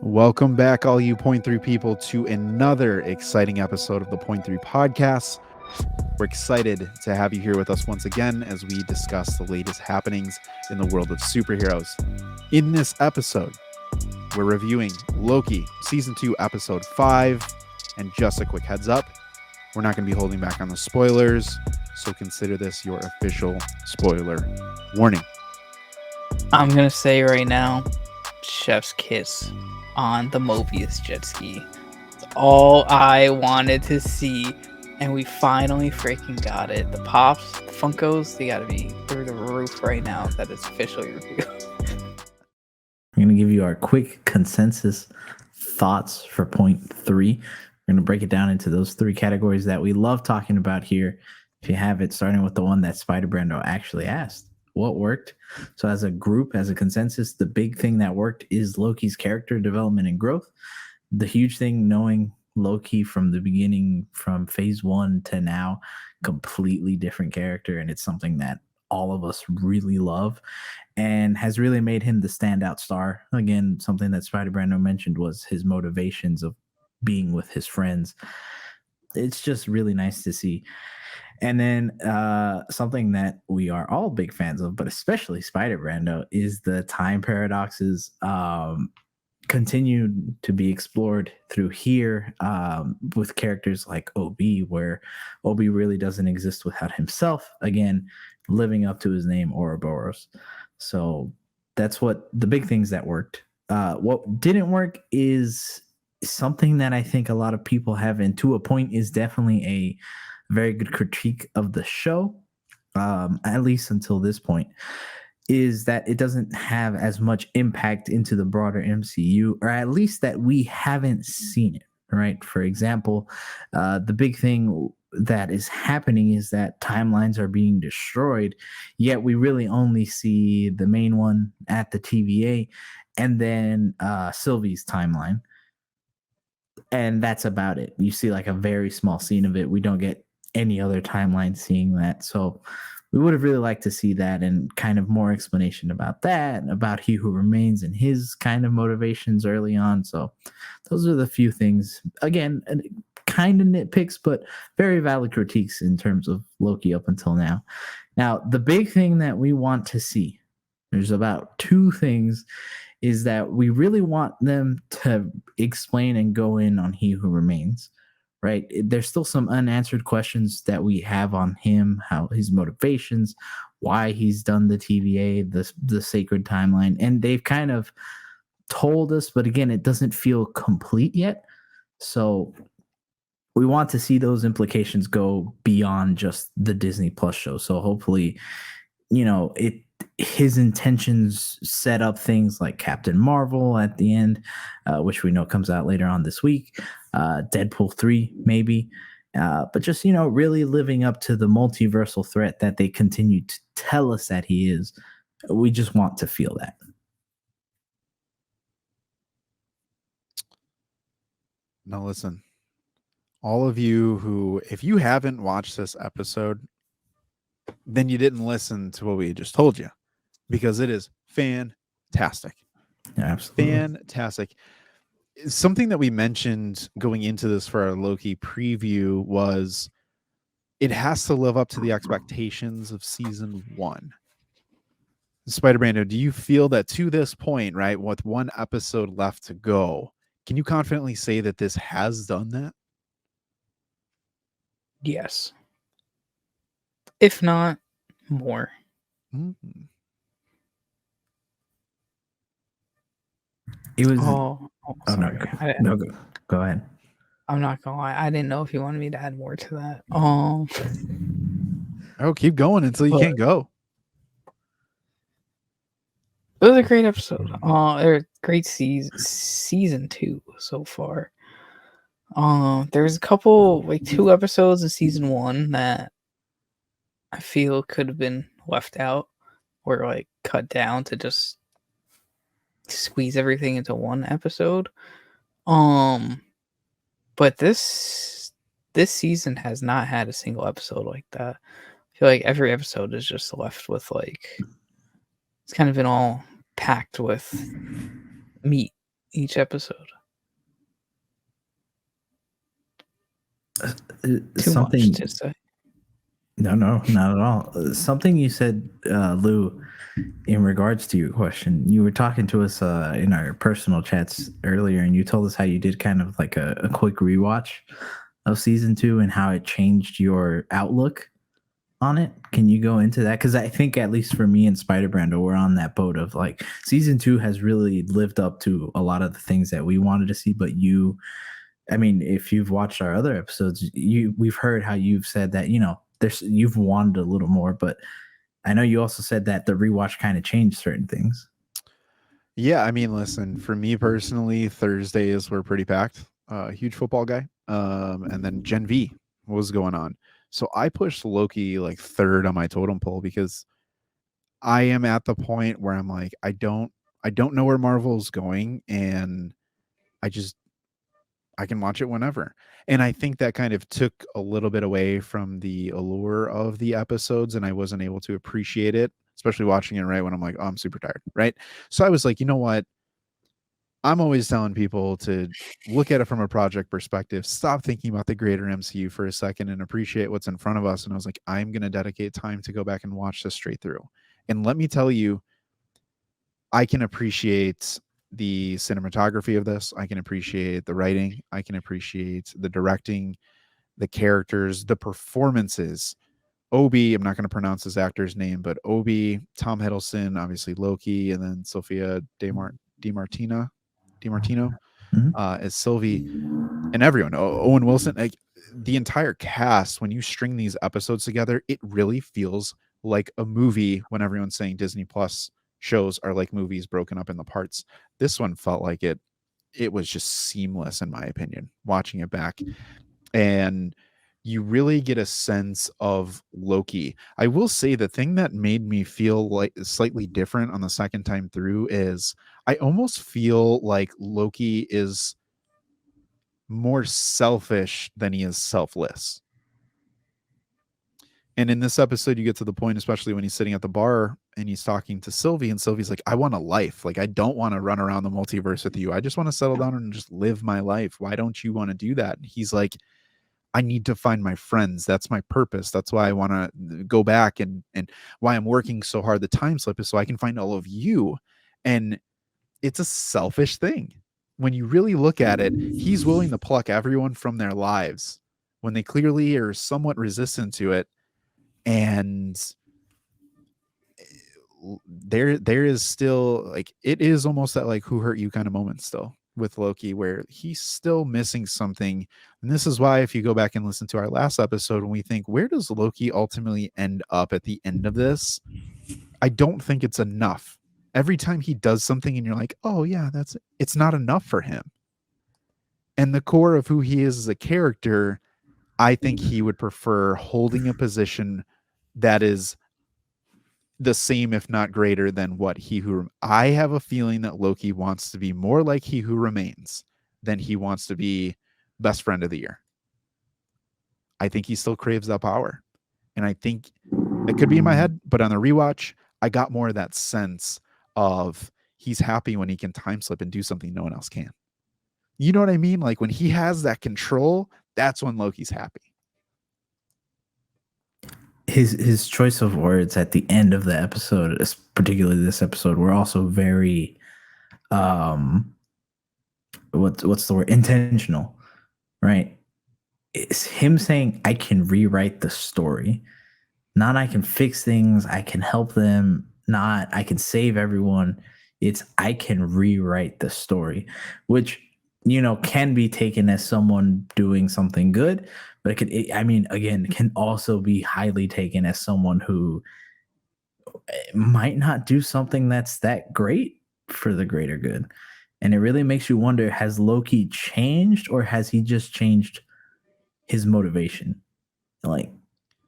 Welcome back, all you Point 3 people, to another exciting episode of the Point 3 podcast. We're excited to have you here with us once again as we discuss the latest happenings in the world of superheroes. In this episode, we're reviewing Loki, Season 2, Episode 5. And just a quick heads up, we're not going to be holding back on the spoilers, so consider this your official spoiler warning. I'm gonna say right now, chef's kiss on the Mobius jet ski. It's all I wanted to see, and we finally freaking got it. The pops, the Funkos, they gotta be through the roof right now that it's officially revealed. We're going to give you our quick consensus thoughts for point 3. We're going to break it down into those 3 categories that we love talking about here. If you have it, starting with the one that Spider Brando actually asked, what worked? So as a group, as a consensus, the big thing that worked is Loki's character development and growth. The huge thing, knowing Loki from the beginning, from phase 1 to now, completely different character, and it's something that all of us really love and has really made him the standout star. Again, something that Spider Brando mentioned was his motivations of being with his friends. It's just really nice to see. And then something that we are all big fans of, but especially Spider Brando, is the time paradoxes continued to be explored through here with characters like Obi, where Obi really doesn't exist without himself. Again, living up to his name, Ouroboros. So that's what the big things that worked. What didn't work is something that I think a lot of people have, and to a point is definitely a very good critique of the show, at least until this point, is that it doesn't have as much impact into the broader MCU, or at least that we haven't seen it, right? For example, the big thing that is happening is that timelines are being destroyed, yet we really only see the main one at the TVA and then Sylvie's timeline. And that's about it. You see like a very small scene of it. We don't get any other timeline seeing that. So we would have really liked to see that and kind of more explanation about that and about He Who Remains and his kind of motivations early on. So those are the few things, again, kind of nitpicks, but very valid critiques in terms of Loki up until now. Now, the big thing that we want to see, there's about 2 things, is that we really want them to explain and go in on He Who Remains. Right, there's still some unanswered questions that we have on him, how his motivations, why he's done the TVA, the sacred timeline, and they've kind of told us, but again, it doesn't feel complete yet. So we want to see those implications go beyond just the Disney Plus show. So hopefully, his intentions set up things like Captain Marvel at the end, which we know comes out later on this week, Deadpool 3 maybe, but just really living up to the multiversal threat that they continue to tell us that he is. We just want to feel that. Now listen, all of you who, if you haven't watched this episode, then you didn't listen to what we just told you, because it is fantastic. Absolutely. Fantastic. Something that we mentioned going into this for our Loki preview was it has to live up to the expectations of season 1. Spider Brando, do you feel that to this point, right, with 1 episode left to go, can you confidently say that this has done that? Yes. If not more. Mm-hmm. It was. Sorry. No, go ahead. I'm not gonna lie. I didn't know if you wanted me to add more to that. Oh, keep going until you can't go. It was a great episode. Great season 2 so far. There's a couple, like 2 episodes in season 1 that I feel could have been left out or like cut down to just squeeze everything into 1 episode. But this season has not had a single episode like that. I feel like every episode is just left with like, it's kind of been all packed with meat each episode. Too Something. much to say. No, not at all. Something you said, Lou, in regards to your question. You were talking to us in our personal chats earlier, and you told us how you did kind of like a quick rewatch of season 2 and how it changed your outlook on it. Can you go into that? Because I think, at least for me and Spider Brando, we're on that boat of like season 2 has really lived up to a lot of the things that we wanted to see. But you, I mean, if you've watched our other episodes, we've heard how you've said that, you've wanted a little more, but I know you also said that the rewatch kind of changed certain things. Yeah, I mean, listen, for me personally, Thursdays were pretty packed. Huge football guy. And then Gen V was going on. So I pushed Loki like third on my totem pole because I am at the point where I'm like, I don't know where Marvel's going, and I just I can watch it whenever. And I think that kind of took a little bit away from the allure of the episodes, and I wasn't able to appreciate it, especially watching it right when I'm like, oh, I'm super tired, right? So I was like, you know what? I'm always telling people to look at it from a project perspective, stop thinking about the greater MCU for a second and appreciate what's in front of us. And I was like, I'm going to dedicate time to go back and watch this straight through. And let me tell you, I can appreciate the cinematography of this. I can appreciate the writing. I can appreciate the directing, the characters, the performances. Obi, I'm not going to pronounce this actor's name, but Obi, Tom Hiddleston, obviously Loki, and then Sophia DiMartino Mhm. As Sylvie, and everyone, Owen Wilson, like the entire cast. When you string these episodes together, it really feels like a movie. When everyone's saying Disney Plus shows are like movies broken up in the parts, this one felt like it. It was just seamless, in my opinion, watching it back. And you really get a sense of Loki. I will say the thing that made me feel like slightly different on the second time through is I almost feel like Loki is more selfish than he is selfless. And in this episode, you get to the point, especially when he's sitting at the bar and he's talking to Sylvie, and Sylvie's like, I want a life. Like, I don't want to run around the multiverse with you. I just want to settle down and just live my life. Why don't you want to do that? And he's like, I need to find my friends. That's my purpose. That's why I want to go back, and why I'm working so hard. The time slip is so I can find all of you. And it's a selfish thing. When you really look at it, he's willing to pluck everyone from their lives when they clearly are somewhat resistant to it. And there is still like, it is almost that like who hurt you kind of moment still with Loki, where he's still missing something. And this is why, if you go back and listen to our last episode, when we think, where does Loki ultimately end up at the end of this? I don't think it's enough. Every time he does something and you're like, oh yeah, it's not enough for him. And the core of who he is as a character, I think he would prefer holding a position that is the same, if not greater than what I have a feeling that Loki wants to be more like He Who Remains than he wants to be best friend of the year. I think he still craves that power. And I think it could be in my head, but on the rewatch, I got more of that sense of he's happy when he can time slip and do something no one else can. You know what I mean? Like when he has that control, that's when Loki's happy. His choice of words at the end of the episode, particularly this episode, were also very what's the word, intentional, right? It's him saying, I can rewrite the story, not I can fix things, I can help them, not I can save everyone. It's I can rewrite the story, which can be taken as someone doing something good, but again, can also be highly taken as someone who might not do something that's that great for the greater good. And it really makes you wonder, has Loki changed, or has he just changed his motivation? Like,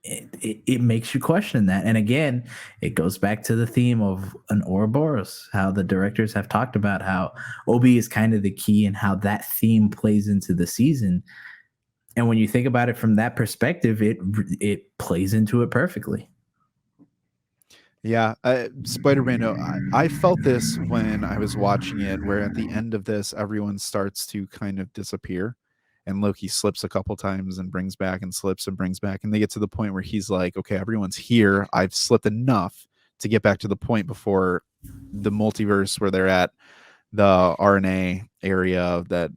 it makes you question that. And again, it goes back to the theme of an Ouroboros, how the directors have talked about how Obi is kind of the key and how that theme plays into the season. And when you think about it from that perspective, it plays into it perfectly. Yeah, Spider-Man. I felt this when I was watching it, where at the end of this, everyone starts to kind of disappear, and Loki slips a couple times and brings back, and slips and brings back, and they get to the point where he's like, "Okay, everyone's here. I've slipped enough to get back to the point before the multiverse where they're at the RNA area that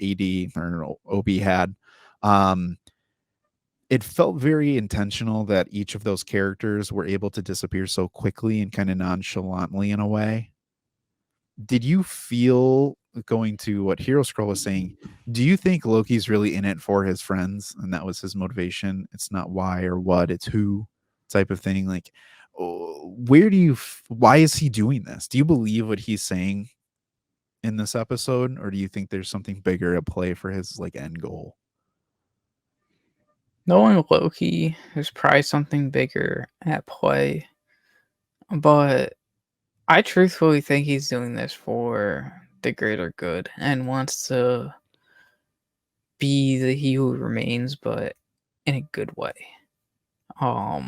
AD or OB had." Um, it felt very intentional that each of those characters were able to disappear so quickly and kind of nonchalantly in a way. Did you feel, going to what Hero Scroll was saying, do you think Loki's really in it for his friends and that was his motivation? It's not why or what, it's who type of thing. Like, where do you, why is he doing this? Do you believe what he's saying in this episode, or do you think there's something bigger at play for his like end goal? Knowing Loki, there's probably something bigger at play, but I truthfully think he's doing this for the greater good and wants to be the He Who Remains, but in a good way. I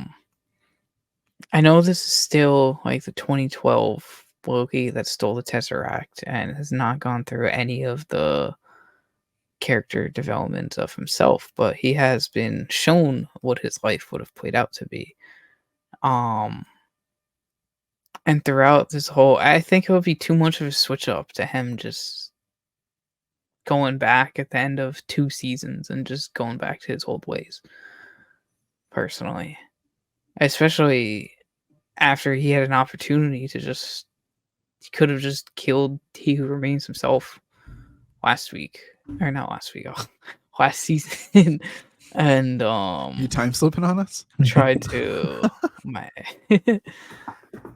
know this is still like the 2012 Loki that stole the Tesseract and has not gone through any of the character development of himself, but he has been shown what his life would have played out to be. And throughout this whole, I think it would be too much of a switch up to him just going back at the end of 2 seasons and just going back to his old ways. Personally, especially after he had an opportunity to just, he could have just killed He Who Remains himself last week, or not last week, last season, and You time slipping on us? tried to my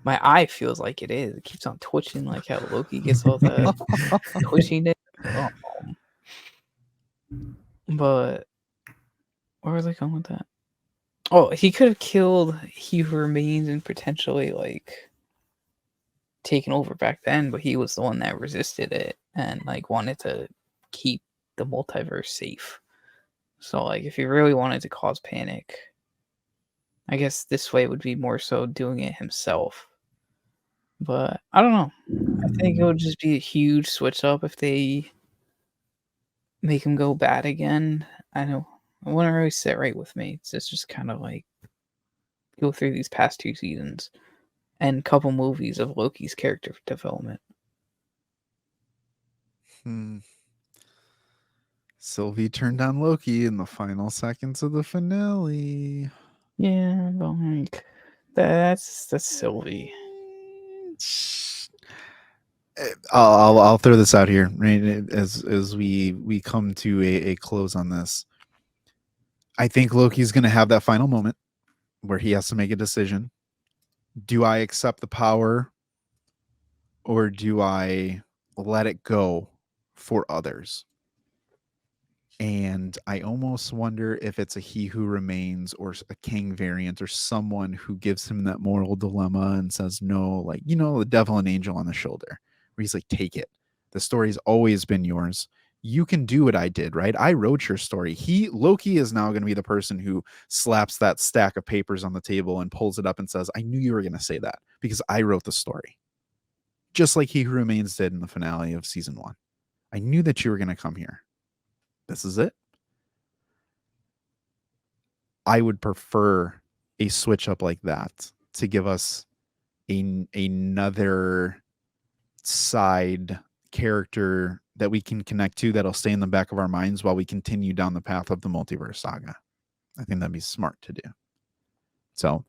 my eye feels like it is. It keeps on twitching, like how Loki gets all the twitchiness. But where was I going with that? Oh, he could have killed He Who Remains and potentially like taken over back then, but he was the one that resisted it and like wanted to keep the multiverse safe. So like if he really wanted to cause panic, I guess this way would be more so doing it himself. But I don't know. I think it would just be a huge switch up if they make him go bad again. I know it wouldn't really sit right with me. It's just kind of like go through these past 2 seasons and couple movies of Loki's character development. Sylvie turned on Loki in the final seconds of the finale. Yeah, but like that's Sylvie. I'll throw this out here, right? As we come to a close on this. I think Loki's going to have that final moment where he has to make a decision. Do I accept the power, or do I let it go for others? And I almost wonder if it's a He Who Remains or a Kang variant or someone who gives him that moral dilemma and says, no, like, the devil and angel on the shoulder, where he's like, take it. The story's always been yours. You can do what I did, right? I wrote your story. Loki is now going to be the person who slaps that stack of papers on the table and pulls it up and says, I knew you were going to say that because I wrote the story. Just like He Who Remains did in the finale of season 1. I knew that you were going to come here. This is it. I would prefer a switch up like that to give us another side character that we can connect to that'll stay in the back of our minds while we continue down the path of the multiverse saga. I think that'd be smart to do. So,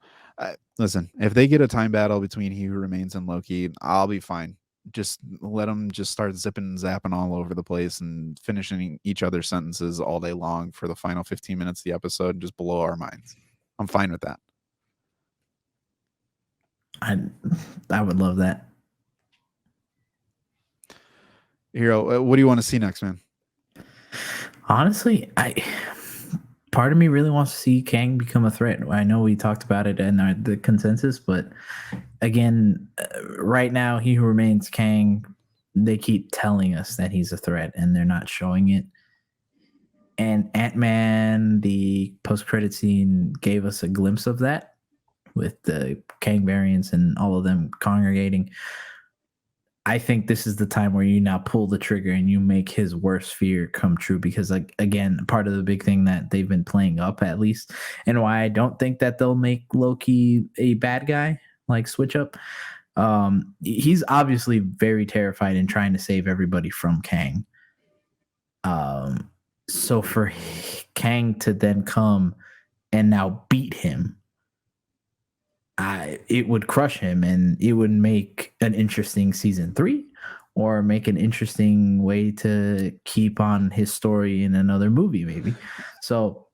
listen, if they get a time battle between He Who Remains and Loki, I'll be fine. Just let them just start zipping and zapping all over the place and finishing each other's sentences all day long for the final 15 minutes of the episode and just blow our minds. I'm fine with that. I would love that. Hero, what do you want to see next, man? Honestly, part of me really wants to see Kang become a threat. I know we talked about it in the consensus, but again, right now, He Who Remains, Kang, they keep telling us that he's a threat and they're not showing it. And Ant-Man, the post-credit scene gave us a glimpse of that, with the Kang variants and all of them congregating. I think this is the time where you now pull the trigger and you make his worst fear come true, because, like, again, part of the big thing that they've been playing up, at least, and why I don't think that they'll make Loki a bad guy, like switch up. He's obviously very terrified and trying to save everybody from Kang. So for Kang to then come and now beat him, it would crush him, and it would make an interesting season 3, or make an interesting way to keep on his story in another movie, maybe. So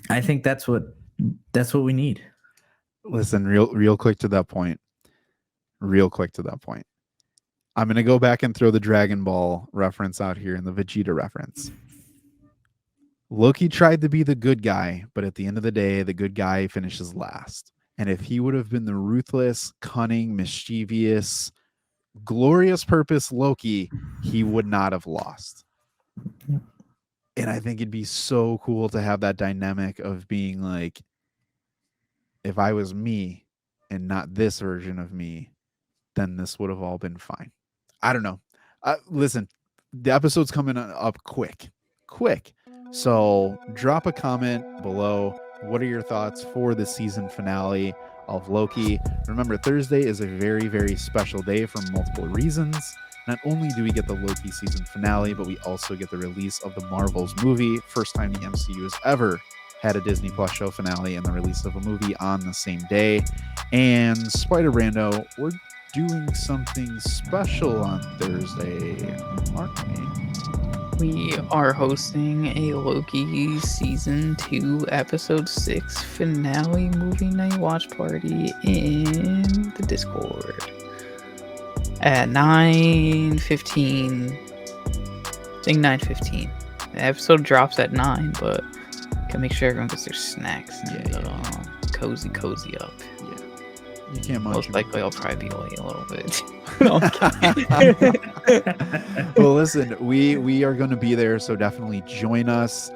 I think that's what we need. Listen, real quick to that point. Real quick to that point. I'm going to go back and throw the Dragon Ball reference out here and the Vegeta reference. Loki tried to be the good guy, but at the end of the day, the good guy finishes last. And if he would have been the ruthless, cunning, mischievous, glorious purpose Loki, he would not have lost. And I think it'd be so cool to have that dynamic of being like, if I was me and not this version of me, then this would have all been fine. I don't know. Listen, the episode's coming up quick. So drop a comment below. What are your thoughts for the season finale of Loki? Remember, Thursday is a very, very special day for multiple reasons. Not only do we get the Loki season finale, but we also get the release of the Marvels movie. First time the MCU has ever had a Disney Plus show finale and the release of a movie on the same day. And Spider Brando, we're doing something special on Thursday, aren't we? We are hosting a Loki season 2 episode 6 finale movie night watch party in the Discord at 9:15. I think 9:15. The episode drops at 9, but can make sure everyone gets their snacks and cozy up. You can't munch. Most likely I'll probably be late a little bit. Well, listen, we are going to be there, so definitely join us.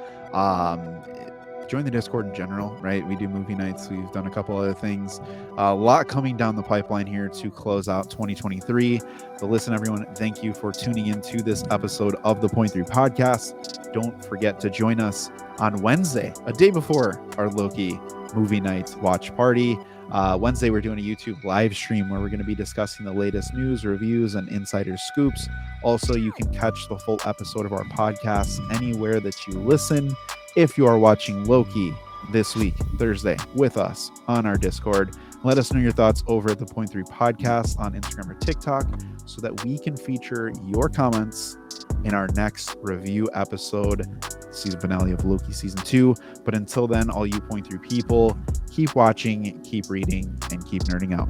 Join the Discord in general, right? We do movie nights. We've done a couple other things. A lot coming down the pipeline here to close out 2023. So listen, everyone, thank you for tuning into this episode of the Point 3 podcast. Don't forget to join us on Wednesday, a day before our Loki movie night watch party. Wednesday, we're doing a YouTube live stream where we're going to be discussing the latest news, reviews, and insider scoops. Also, you can catch the full episode of our podcast anywhere that you listen. If you are watching Loki this week, Thursday, with us on our Discord, let us know your thoughts over at the Point 3 podcast on Instagram or TikTok so that we can feature your comments in our next review episode, season finale of Loki season 2. But until then, all you Point 3 people, keep watching, keep reading, and keep nerding out.